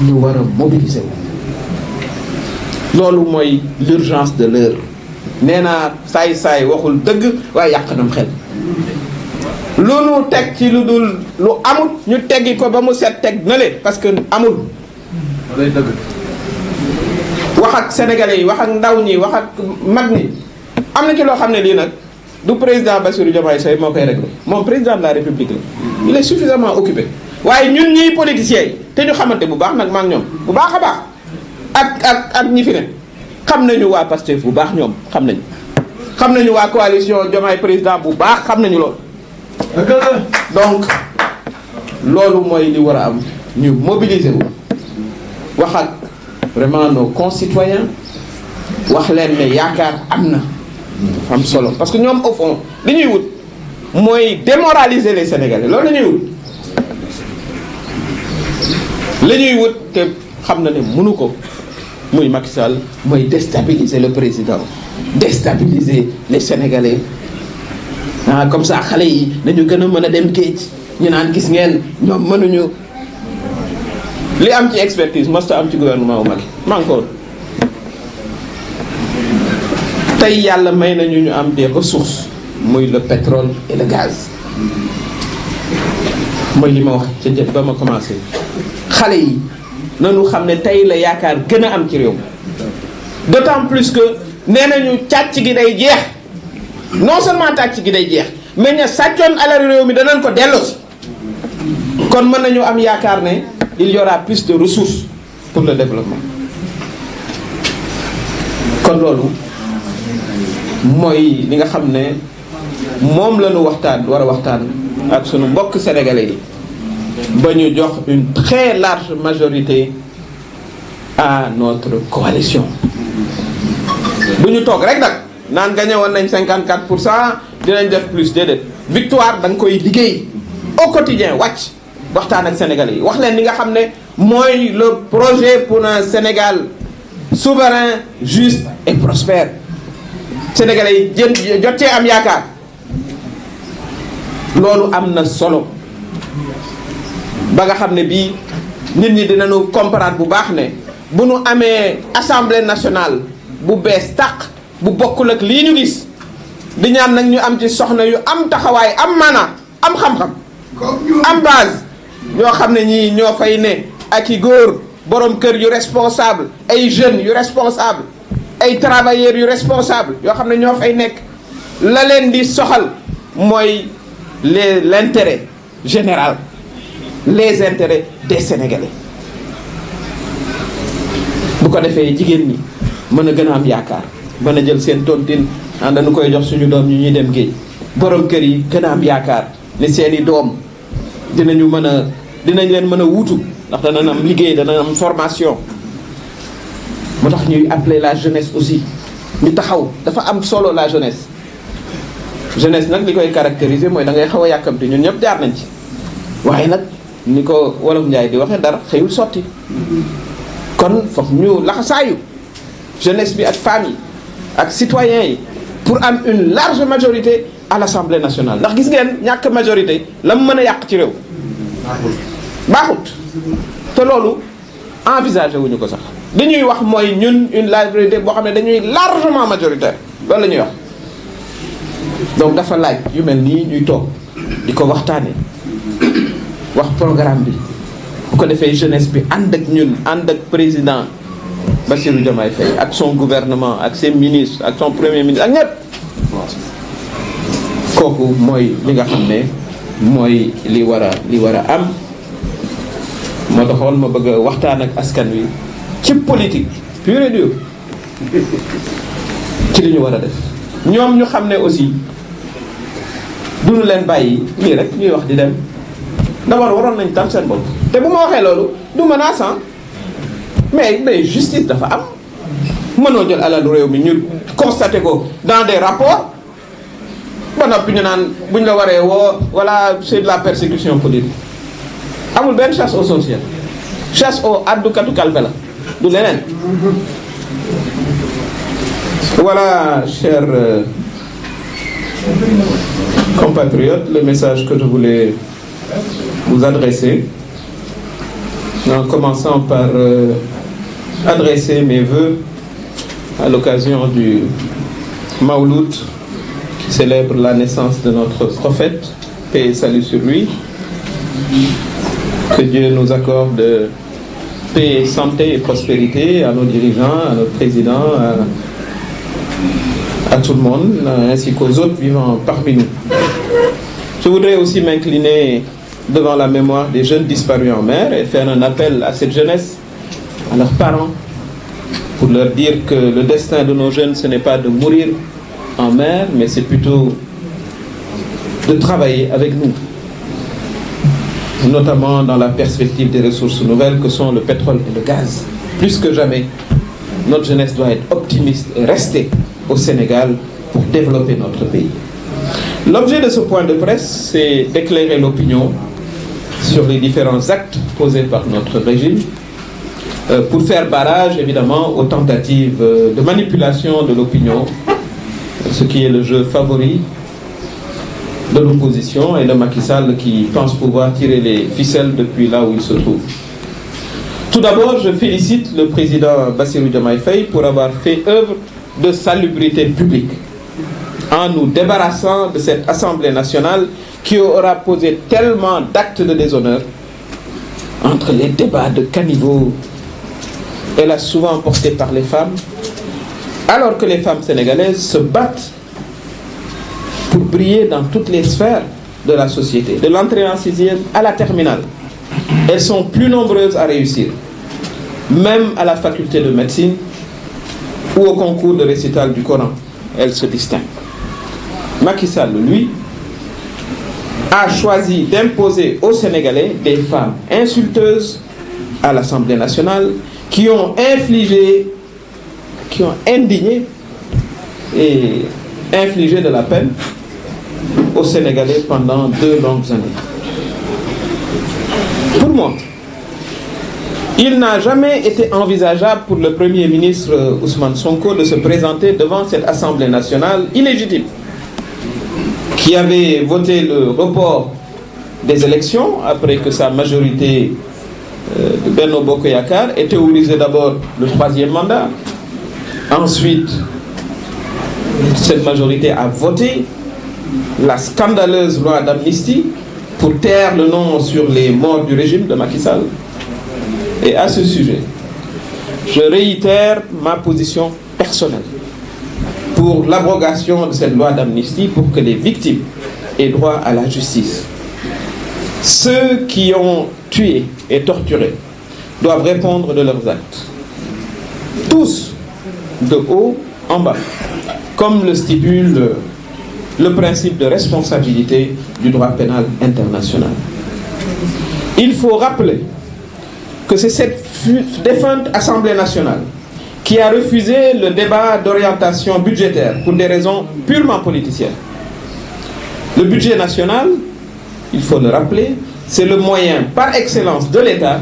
ñu war a mobiliser wu loolu mooy l'urgence de l'heure nee naa saay-saay waxul dëgg waaye yàq nam xel lu nu teg ci lu dul lu amul ñu teggi ko ba mu set teg na le parce que amul lay dëgg wax ak sénégalais yi wax ak ndaw ñi wax ak mag ñi am na ci loo xam ne lii nag du président Bassirou Diomaye Faye moo koy réglé moom président de la République la il est suffisamment occupé waaye ñun ñii politiciens yi te ñu xamante bu baax nag maa ngi ñoom bu baax a baax ak ñi fi ne xam nañu waa Pastef bu baax ñoom xam nañu waa coalition Diomaye président bu baax xam nañu loolu donc loolu mooy li war a am ñu mobiliser wu wax ak vraiment nos concitoyens wax leen ne yaakaar am na am solo parce que ñoom au fond li ñuy wut mooy démoraliser les Sénégalais loolu la ñuy wut li ñuy wut te xam na ne mënu ko muy Macky Sall mooy déstabiliser le président déstabiliser les Sénégalais comme ça xale yi dañu gën a mën a dem géej ñu naan gis ngeen ñoom mënuñu li am ci expertise masta am ci gouvernement wu Macky manko tey yàlla may nañu ñu am des ressources muy le pétrole et le gaz mooy li ma wax ca jët ba ma commencé xale yi nanu xam ne tey la yaakaar gën a am ci réew mi d'autant plus que nee nañu càcc gi day jeex non seulement càcc gi day jeex mais ña sàccoon alal réew mi danañ ko delloosi kon mën nañu am yaakaar ne il y aura plus de ressources pour le développement kon loolu mooy li nga xam ne moom la ñu waxtaan war a waxtaan ak sunu mbokk sénégalais yi ba ñu jox une très large majorité à notre coalition bu ñu toog rek nag naan gagné woon nañ 54% dinañ def plus déedéet victoire da nga koy liggéey au quotidien wàcc waxtaan ak sénégalais yi wax leen li nga xam ne mooy le projet pour un Sénégal souverain juste et prospère sénégalais yi jot cee am yaakaar loolu am na solo ba nga xam ne bii nit ñi dinañu comprendre bu baax ne bu nu amee assemblée nationale bu bees tàq bu bokkul ak lii ñu gis di ñaan nag ñu am ci soxna yu am taxawaay am maanaa am xam-xam am base ñoo xam ne ñii ñoo fay ne ak i góor borom kër yu responsable ay jeunes yu responsable ay travailleurs yu responsable yoo xam ne ñoo fay nekk la leen di soxal mooy l'intérêt général les intérêts des Sénégalais bu ko defee jigéen ñi mën a gën a am yaakaar mën a jël seen tontine dañu koy jox suñu doom ñu ñuy dem géej borom kër yi gën a am yaakaar ne seeni doom dinañ leen mën a wuutu ndax danañ am liggéey danañ am formation moo tax ñuy appeler la jeunesse aussi ñu taxaw dafa am solo la jeunesse nag li koy caractériser mooy da ngay xaw a yàkkamti ñun ñëpp jaar nañ ci waaye nag ni ko wolof Njaay di waxee dara xëyul sotti kon foog ñu laxasaayu jeunesse bi ak femmes yi ak citoyens yi pour am une large majorité à l'Assemblée nationale ndax gis ngeen ñàkk majorité la mu mën a yàq ci réew baaxut te loolu envisagé wuñu ko sax li ñuy wax mooy ñun une majorité boo xam ne dañuy largement majoritaire loolu la ñuy wax donc dafa laaj yu mel nii ñuy toog di ko waxtaanee wax programme bi bu ko defee jeunesse bi ànd ak ñun ànd ak président Bassirou Diomaye Faye ak son gouvernement ak ses ministres ak son premier ministre ak ñëpp kooku mooy li nga xam ne mooy li war a am moo taxoon ma bëgg a waxtaan ak askan wi ci politique pure et dure ci li ñu war a def ñoom ñu xam ne aussi duñu leen bàyyi nii rek ñuy wax di dem d'abord waroon nañ tam seen bopp te bu ma waxee loolu du menace mais justice dafa am mënoo jël alalu réew mi ñu constaté ko dans des rapports ba noppi ñu naan buñ la waree woo voilà c'est de la persécution politique amul benn chasse aux sorcières chasse au addukatu kalpe la du leneen. Voilà, chers compatriotes, le message que je voulais vous adresser, en commençant par adresser mes vœux à l'occasion du Mawlud qui célèbre la naissance de notre prophète, paix et salut sur lui. Que Dieu nous accorde paix, santé et prospérité à nos dirigeants, à notre président, à tout le monde, ainsi qu'aux autres vivants parmi nous. Je voudrais aussi m'incliner devant la mémoire des jeunes disparus en mer et faire un appel à cette jeunesse, à leurs parents, pour leur dire que le destin de nos jeunes, ce n'est pas de mourir en mer, mais c'est plutôt de travailler avec nous. notamment dans la perspective des ressources nouvelles que sont le pétrole et le gaz. Plus que jamais, notre jeunesse doit être optimiste et rester au Sénégal pour développer notre pays. L'objet de ce point de presse, c'est d'éclairer l'opinion sur les différents actes posés par notre régime pour faire barrage, évidemment, aux tentatives de manipulation de l'opinion, ce qui est le jeu favori de l'opposition et de Macky Sall qui pense pouvoir tirer les ficelles depuis là où il se trouve. Tout d'abord, je félicite le président Bassirou Diomaye Faye pour avoir fait œuvre de salubrité publique en nous débarrassant de cette Assemblée nationale qui aura posé tellement d'actes de déshonneur entre les débats de caniveau, hélas souvent portés par les femmes, alors que les femmes sénégalaises se battent pour briller dans toutes les sphères de la société, de l'entrée en sixième à la terminale. Elles sont plus nombreuses à réussir, même à la faculté de médecine ou au concours de récital du Coran. Elles se distinguent. Macky Sall, lui, a choisi d'imposer aux Sénégalais des femmes insulteuses à l'Assemblée nationale qui ont indigné et infligé de la peine aux Sénégalais pendant 2 longues années. Pour moi, il n'a jamais été envisageable pour le Premier ministre Ousmane Sonko de se présenter devant cette Assemblée nationale illégitime, qui avait voté le report des élections après que sa majorité de Benno Bokk Yakaar ait théorisé d'abord le 3e mandat. Ensuite, cette majorité a voté la scandaleuse loi d'amnistie pour taire le nom sur les morts du régime de Macky Sall. Et à ce sujet, je réitère ma position personnelle pour l'abrogation de cette loi d'amnistie pour que les victimes aient droit à la justice. Ceux qui ont tué et torturé doivent répondre de leurs actes. Tous, de haut en bas, comme le stipule le principe de responsabilité du droit pénal international. Il faut rappeler que c'est cette défunte Assemblée nationale qui a refusé le débat d'orientation budgétaire pour des raisons purement politiciennes. Le budget national, il faut le rappeler, c'est le moyen par excellence de l'État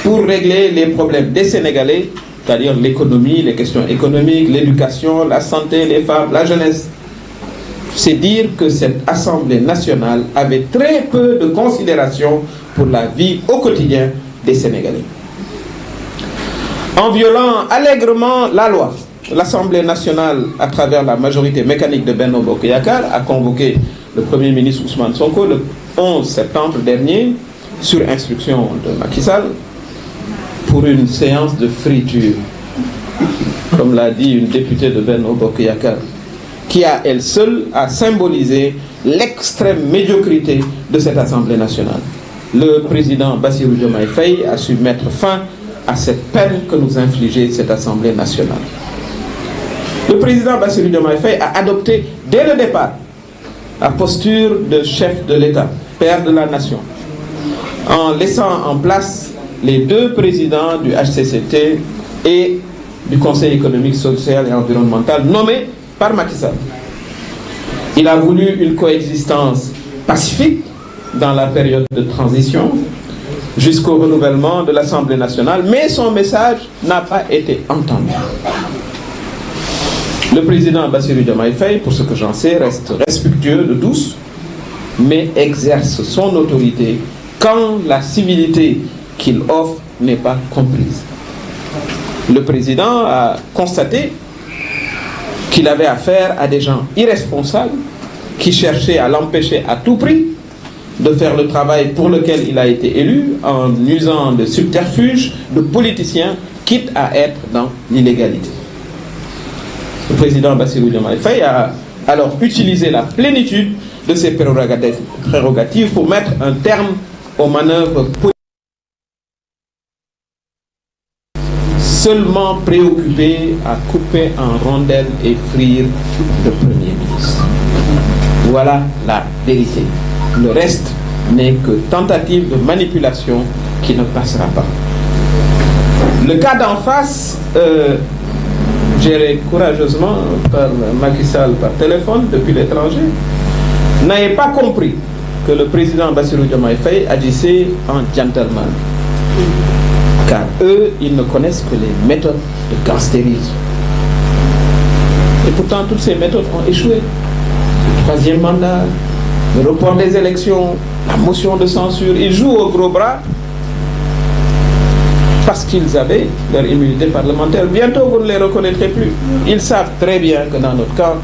pour régler les problèmes des Sénégalais, c'est-à-dire l'économie, les questions économiques, l'éducation, la santé, les femmes, la jeunesse. C'est dire que cette Assemblée nationale avait très peu de considération pour la vie au quotidien des Sénégalais. En violant allègrement la loi, l'Assemblée nationale, à travers la majorité mécanique de Benno Bokk Yakaar, a convoqué le Premier ministre Ousmane Sonko le 11 septembre dernier, sur instruction de Macky Sall, pour une séance de friture, comme l'a dit une députée de Benno Bokk Yakaar, qui à elle seule a symbolisé l'extrême médiocrité de cette Assemblée nationale. Le président Bassirou Diomaye Faye a su mettre fin à cette peine que nous infligeait cette Assemblée nationale. Le président Bassirou Diomaye Faye a adopté dès le départ la posture de chef de l'État, père de la nation, en laissant en place les 2 présidents du HCCT et du Conseil économique, social et environnemental nommés par Macky Sall. Il a voulu une coexistence pacifique dans la période de transition jusqu'au renouvellement de l'Assemblée nationale, mais son message n'a pas été entendu. Le président Bassirou Diomaye Faye, pour ce que j'en sais, reste respectueux de tous, mais exerce son autorité quand la civilité qu'il offre n'est pas comprise. Le président a constaté qu'il avait affaire à des gens irresponsables qui cherchaient à l'empêcher à tout prix de faire le travail pour lequel il a été élu en usant de subterfuges de politiciens, quitte à être dans l'illégalité. Le président Bassirou Diomaye Faye a alors utilisé la plénitude de ses prérogatives pour mettre un terme aux manœuvres politiques, seulement préoccupé à couper en rondelles et frire le Premier ministre. Voilà la vérité. Le reste n'est que tentative de manipulation qui ne passera pas. Le cas d'en face, géré courageusement par Macky Sall par téléphone depuis l'étranger, n'avait pas compris que le président Bassirou Diomaye Faye agissait en gentleman. Car eux, ils ne connaissent que les méthodes de gangstérisme. Et pourtant, toutes ces méthodes ont échoué. Le troisième mandat, le report des élections, la motion de censure, ils jouent au gros bras parce qu'ils avaient leur immunité parlementaire. Bientôt, vous ne les reconnaîtrez plus. Ils savent très bien que dans notre camp,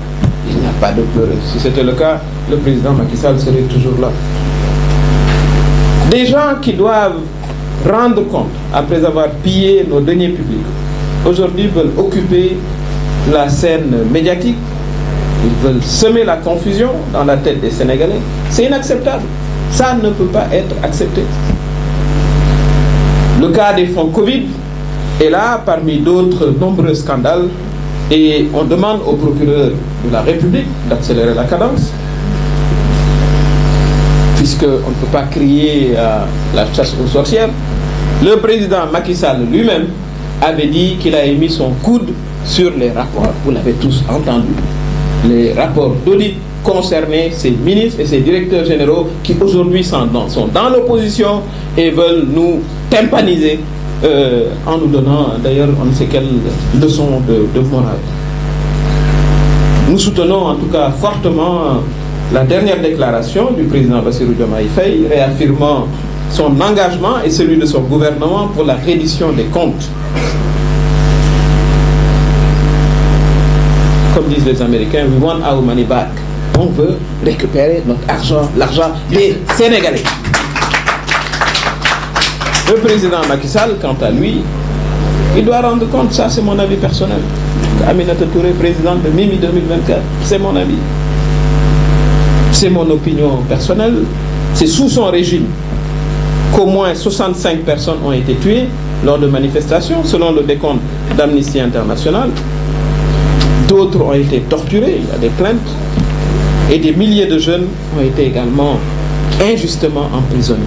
il n'y a pas de peur. Si c'était le cas, le président Macky Sall serait toujours là. Des gens qui doivent rendre compte, après avoir pillé nos deniers publics, aujourd'hui veulent occuper la scène médiatique, ils veulent semer la confusion dans la tête des Sénégalais. C'est inacceptable. Ça ne peut pas être accepté. Le cas des fonds Covid est là parmi d'autres nombreux scandales et on demande au procureur de la République d'accélérer la cadence puisqu'on ne peut pas crier à la chasse aux sorcières. Le président Macky Sall lui-même avait dit qu'il a émis son coude sur les rapports. Vous l'avez tous entendu. Les rapports d'audit concernés ces ministres et ces directeurs généraux qui aujourd'hui sont dans l'opposition et veulent nous tympaniser en nous donnant d'ailleurs on ne sait quelle leçon de morale. Nous soutenons en tout cas fortement la dernière déclaration du président Bassirou Diomaye Faye réaffirmant son engagement et celui de son gouvernement pour la reddition des comptes. Comme disent les Américains, we want our money back. On veut récupérer notre argent, l'argent des Sénégalais. Le président Macky Sall, quant à lui, il doit rendre compte, ça c'est mon avis personnel. Aminata Touré, présidente de Mimi 2024, c'est mon avis. C'est mon opinion personnelle. C'est sous son régime qu'au moins 65 personnes ont été tuées lors de manifestations, selon le décompte d'Amnesty International. D'autres ont été torturés, il y a des plaintes. Et des milliers de jeunes ont été également injustement emprisonnés.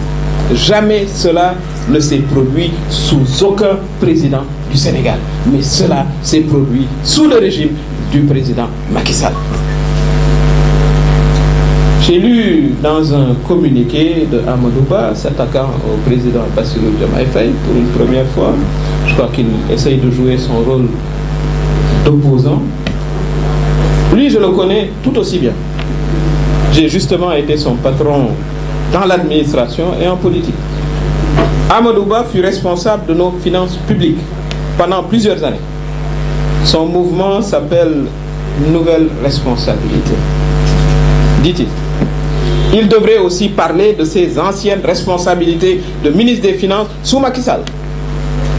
Jamais cela ne s'est produit sous aucun président du Sénégal. Mais cela s'est produit sous le régime du président Macky Sall. J'ai lu dans un communiqué de Amadou Ba s'attaquant au président Bassirou Diomaye Faye pour une première fois. Je crois qu'il essaye de jouer son rôle d'opposant. Lui, je le connais tout aussi bien. J'ai justement été son patron dans l'administration et en politique. Amadou Ba fut responsable de nos finances publiques pendant plusieurs années. Son mouvement s'appelle Nouvelle Responsabilité. Dit-il. Il devrait aussi parler de ses anciennes responsabilités de ministre des Finances sous Macky Sall.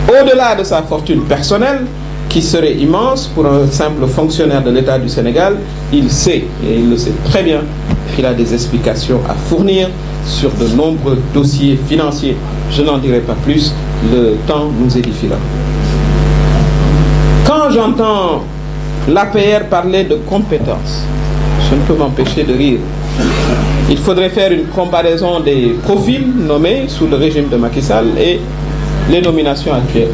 Au-delà de sa fortune personnelle, qui serait immense pour un simple fonctionnaire de l'État du Sénégal, il sait, et il le sait très bien, qu'il a des explications à fournir sur de nombreux dossiers financiers. Je n'en dirai pas plus, le temps nous édifiera. Quand j'entends l'APR parler de compétences, je ne peux m'empêcher de rire. Il faudrait faire une comparaison des profils nommés sous le régime de Macky Sall et les nominations actuelles.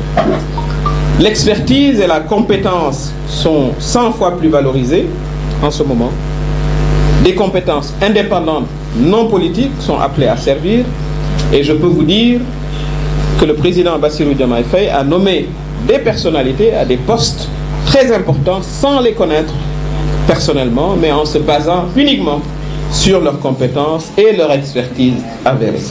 L'expertise et la compétence sont 100 fois plus valorisées en ce moment. Des compétences indépendantes, non politiques, sont appelées à servir. Et je peux vous dire que le président Bassirou Diomaye Faye a nommé des personnalités à des postes très importants sans les connaître personnellement, mais en se basant uniquement sur leurs compétences et leur expertise avérée.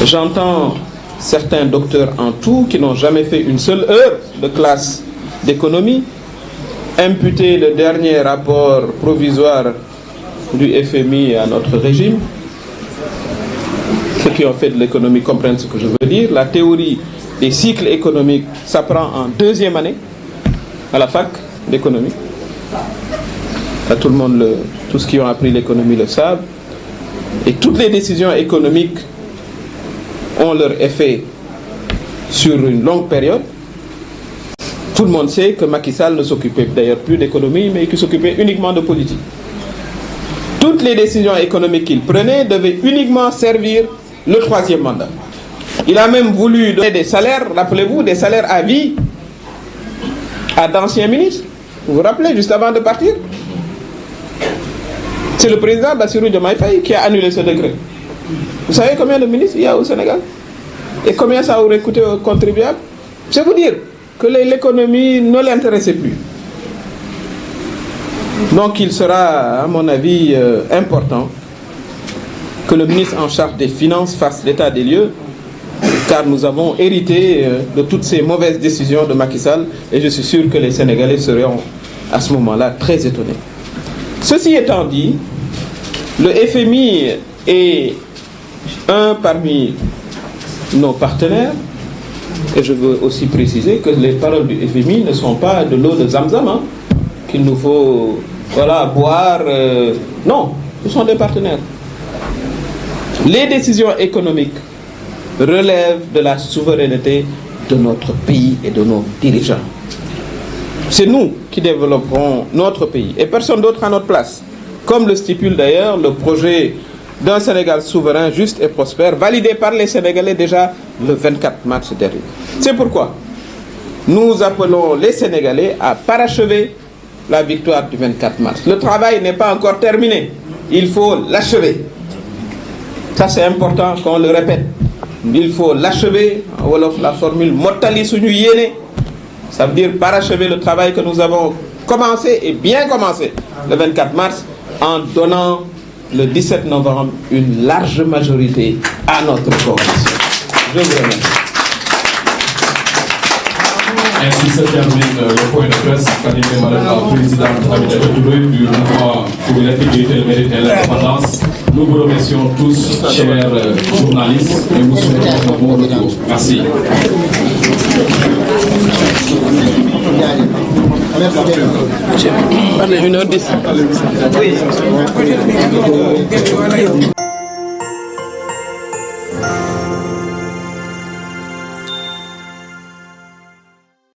J'entends certains docteurs en tout qui n'ont jamais fait une seule heure de classe d'économie imputer le dernier rapport provisoire du FMI à notre régime. Ceux qui ont fait de l'économie comprennent ce que je veux dire. La théorie des cycles économiques s'apprend en deuxième année à la fac d'économie. Tout le monde, tous ceux qui ont appris l'économie le savent. Et toutes les décisions économiques ont leur effet sur une longue période. Tout le monde sait que Macky Sall ne s'occupait d'ailleurs plus d'économie, mais qu'il s'occupait uniquement de politique. toutes les décisions économiques qu'il prenait devaient uniquement servir le troisième mandat. Il a même voulu donner des salaires, rappelez-vous, des salaires à vie à d'anciens ministres. Vous vous rappelez, juste avant de partir? C'est le président Bassirou Diomaye Faye qui a annulé ce décret. Vous savez combien de ministres il y a au Sénégal? Et combien ça aurait coûté aux contribuables? C'est vous dire que l'économie ne l'intéressait plus. Donc il sera, à mon avis, important que le ministre en charge des Finances fasse l'état des lieux, car nous avons hérité de toutes ces mauvaises décisions de Macky Sall, et je suis sûr que les Sénégalais seront à ce moment-là très étonnés. Ceci étant dit, le FMI est un parmi nos partenaires, et je veux aussi préciser que les paroles du FMI ne sont pas de l'eau de Zamzam, hein, qu'il nous faut boire. Non, ce sont des partenaires. Les décisions économiques relèvent de la souveraineté de notre pays et de nos dirigeants. C'est nous qui développerons notre pays et personne d'autre à notre place, comme le stipule d'ailleurs le projet d'un Sénégal souverain, juste et prospère, validé par les Sénégalais déjà le 24 mars dernier. C'est pourquoi nous appelons les Sénégalais à parachever la victoire du 24 mars. Le travail n'est pas encore terminé, il faut l'achever. Ça c'est important qu'on le répète. Il faut l'achever, en wolof la formule mottali suñu yéene, ça veut dire parachever le travail que nous avons commencé et bien commencé le 24 mars en donnant le 17 novembre une large majorité à notre coalition. Je vous remercie. Ainsi se termine le point de presse animé Madame la Présidente Aminata Touré du mouvement pour l'intégrité, le mérite et l'indépendance. Nous vous remercions tous, chers journalistes, et vous souhaitons un bon retour. Merci. Une heure 10. Oui.